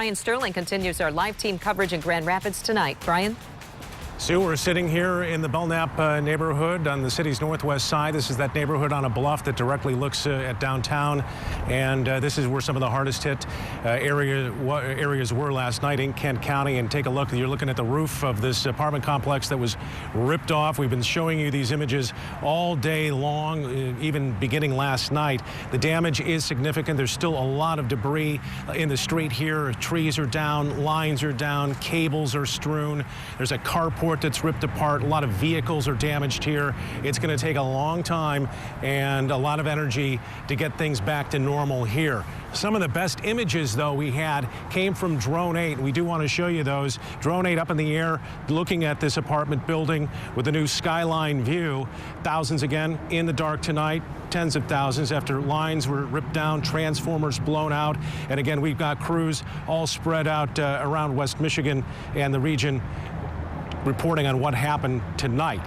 Brian Sterling continues our live team coverage in Grand Rapids tonight. Brian? Sue, we're sitting here in the Belknap neighborhood on the city's northwest side. This is that neighborhood on a bluff that directly looks at downtown. And this is where some of the hardest hit areas were last night in Kent County. And take a look. You're looking at the roof of this apartment complex that was ripped off. We've been showing you these images all day long, even beginning last night. The damage is significant. There's still a lot of debris in the street here. Trees are down, lines are down, cables are strewn. There's a carport that's ripped apart. A lot of vehicles are damaged here. It's going to take a long time and a lot of energy to get things back to normal here. Some of the best images, though, we had came from Drone 8. We do want to show you those. Drone 8 up in the air, looking at this apartment building with a new skyline view. Thousands again in the dark tonight. Tens of thousands after lines were ripped down, transformers blown out. And again, we've got crews all spread out around West Michigan and the region reporting on what happened tonight.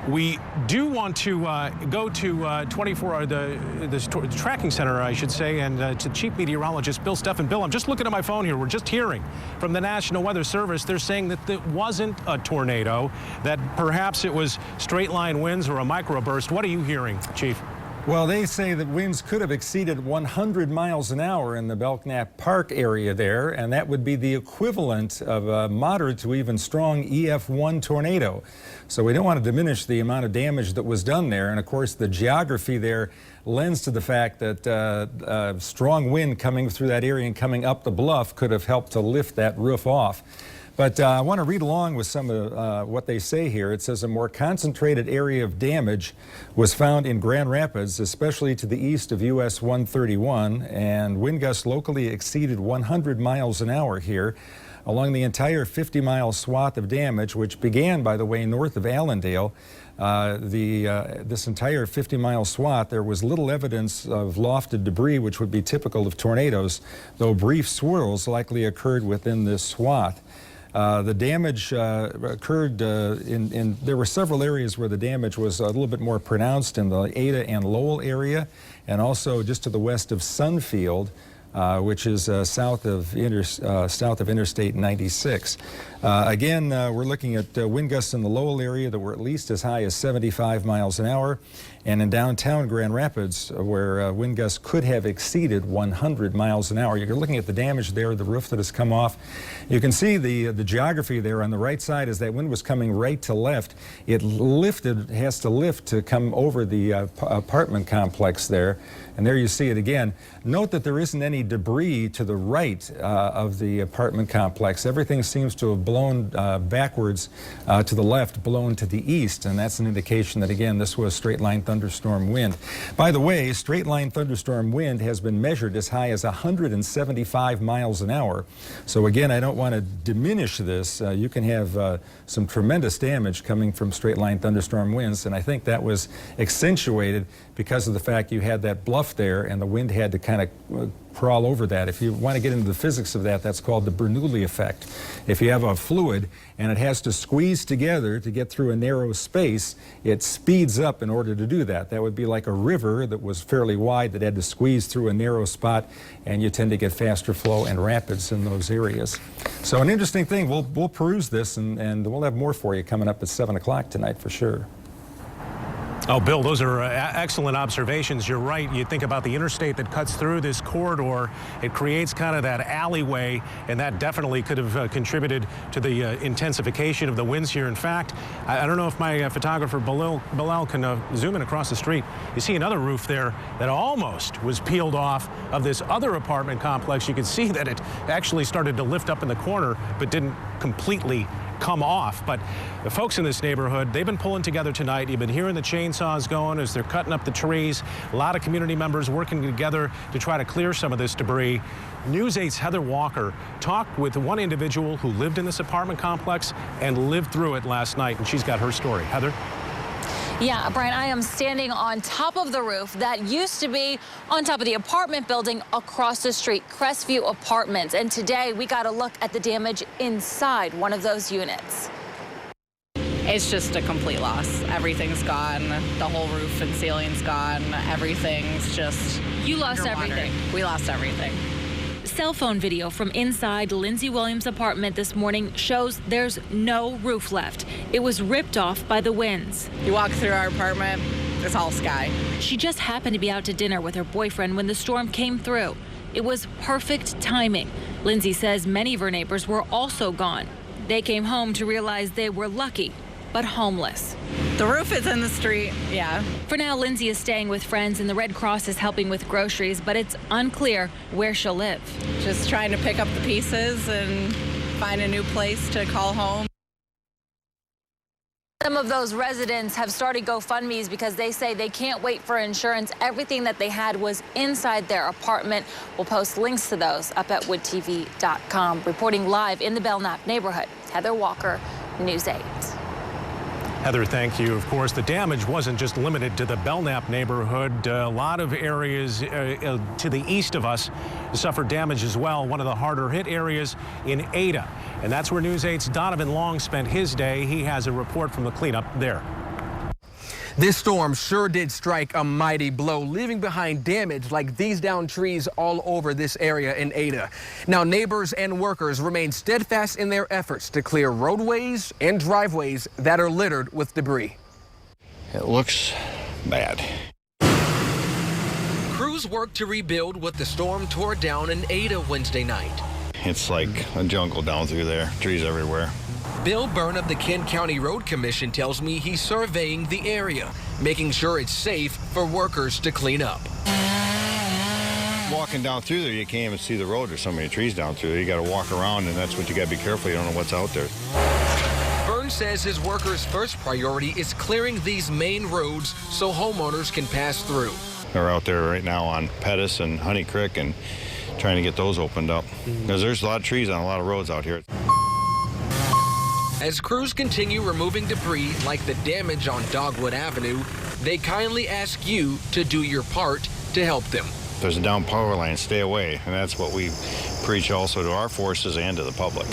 We do want to go to 24, the tracking center, I should say, and to Chief Meteorologist Bill Steffen. Bill, I'm just looking at my phone here. We're just hearing from the National Weather Service. They're saying that it wasn't a tornado, that perhaps it was straight line winds or a microburst. What are you hearing, Chief? Well, they say that winds could have exceeded 100 miles an hour in the Belknap Park area there, and that would be the equivalent of a moderate to even strong EF1 tornado. So we don't want to diminish the amount of damage that was done there. And of course, the geography there lends to the fact that strong wind coming through that area and coming up the bluff could have helped to lift that roof off. But I want to read along with some of what they say here. It says a more concentrated area of damage was found in Grand Rapids, especially to the east of US 131, and wind gusts locally exceeded 100 miles an hour here along the entire 50-mile swath of damage, which began, by the way, north of Allendale. This entire 50-mile swath, there was little evidence of lofted debris, which would be typical of tornadoes, though brief swirls likely occurred within this swath. The damage occurred there were several areas where the damage was a little bit more pronounced in the Ada and Lowell area, and also just to the west of Sunfield, which is south of Interstate 96. Again, we're looking at wind gusts in the Lowell area that were at least as high as 75 miles an hour, and in downtown Grand Rapids, where wind gusts could have exceeded 100 miles an hour. You're looking at the damage there, the roof that has come off. You can see the geography there on the right side as that wind was coming right to left. It has to lift to come over the apartment complex there. And there you see it again. Note that there isn't any debris to the right of the apartment complex. Everything seems to have blown backwards to the left, blown to the east, and that's an indication that, again, this was straight-line thunderstorm wind. By the way, straight-line thunderstorm wind has been measured as high as 175 miles an hour. So again, I don't want to diminish this. You can have some tremendous damage coming from straight-line thunderstorm winds, and I think that was accentuated because of the fact you had that bluff there and the wind had to kind of crawl over that. If you want to get into the physics of that, that's called the Bernoulli effect. If you have a fluid and it has to squeeze together to get through a narrow space, it speeds up in order to do that. That would be like a river that was fairly wide that had to squeeze through a narrow spot, and you tend to get faster flow and rapids in those areas. So an interesting thing. We'll peruse this, and we'll have more for you coming up at 7 o'clock tonight for sure. Oh, Bill, those are excellent observations. You're right. You think about the interstate that cuts through this corridor. It creates kind of that alleyway, and that definitely could have contributed to the intensification of the winds here. In fact, I don't know if my photographer Bilal can zoom in across the street. You see another roof there that almost was peeled off of this other apartment complex. You can see that it actually started to lift up in the corner, but didn't completely come off. But the folks in this neighborhood, they've been pulling together tonight. You've been hearing the chainsaws going as they're cutting up the trees. A lot of community members working together to try to clear some of this debris. News 8's Heather Walker talked with one individual who lived in this apartment complex and lived through it last night, and she's got her story. Heather? Yeah, Brian, I am standing on top of the roof that used to be on top of the apartment building across the street, Crestview Apartments. And today we got a look at the damage inside one of those units. It's just a complete loss. Everything's gone. The whole roof and ceiling's gone. Everything's just You lost underwater. everything. We lost everything. Cell phone video from inside Lindsay Williams' apartment this morning shows there's no roof left. It was ripped off by the winds. You walk through our apartment, it's all sky. She just happened to be out to dinner with her boyfriend when the storm came through. It was perfect timing. Lindsay says many of her neighbors were also gone. They came home to realize they were lucky, but homeless. The roof is in the street, yeah. For now, Lindsay is staying with friends and the Red Cross is helping with groceries, but it's unclear where she'll live. Just trying to pick up the pieces and find a new place to call home. Some of those residents have started GoFundMes because they say they can't wait for insurance. Everything that they had was inside their apartment. We'll post links to those up at woodtv.com. Reporting live in the Belknap neighborhood, Heather Walker, News 8. Heather, thank you. Of course, the damage wasn't just limited to the Belknap neighborhood. A lot of areas to the east of us suffered damage as well. One of the harder hit areas in Ada. And that's where News 8's Donovan Long spent his day. He has a report from the cleanup there. This storm sure did strike a mighty blow, leaving behind damage like these downed trees all over this area in Ada. Now, neighbors and workers remain steadfast in their efforts to clear roadways and driveways that are littered with debris. It looks bad. Crews worked to rebuild what the storm tore down in Ada Wednesday night. It's like a jungle down through there, trees everywhere. Bill Byrne of the Kent County Road Commission tells me he's surveying the area, making sure it's safe for workers to clean up. Walking down through there, you can't even see the road. There's so many trees down through there. You got to walk around, and that's what you got to be careful. You don't know what's out there. Byrne says his workers' first priority is clearing these main roads so homeowners can pass through. They're out there right now on Pettis and Honey Creek and trying to get those opened up. Because there's a lot of trees on a lot of roads out here. As crews continue removing debris like the damage on Dogwood Avenue, they kindly ask you to do your part to help them. If there's a down power line, stay away. And that's what we preach also to our forces and to the public.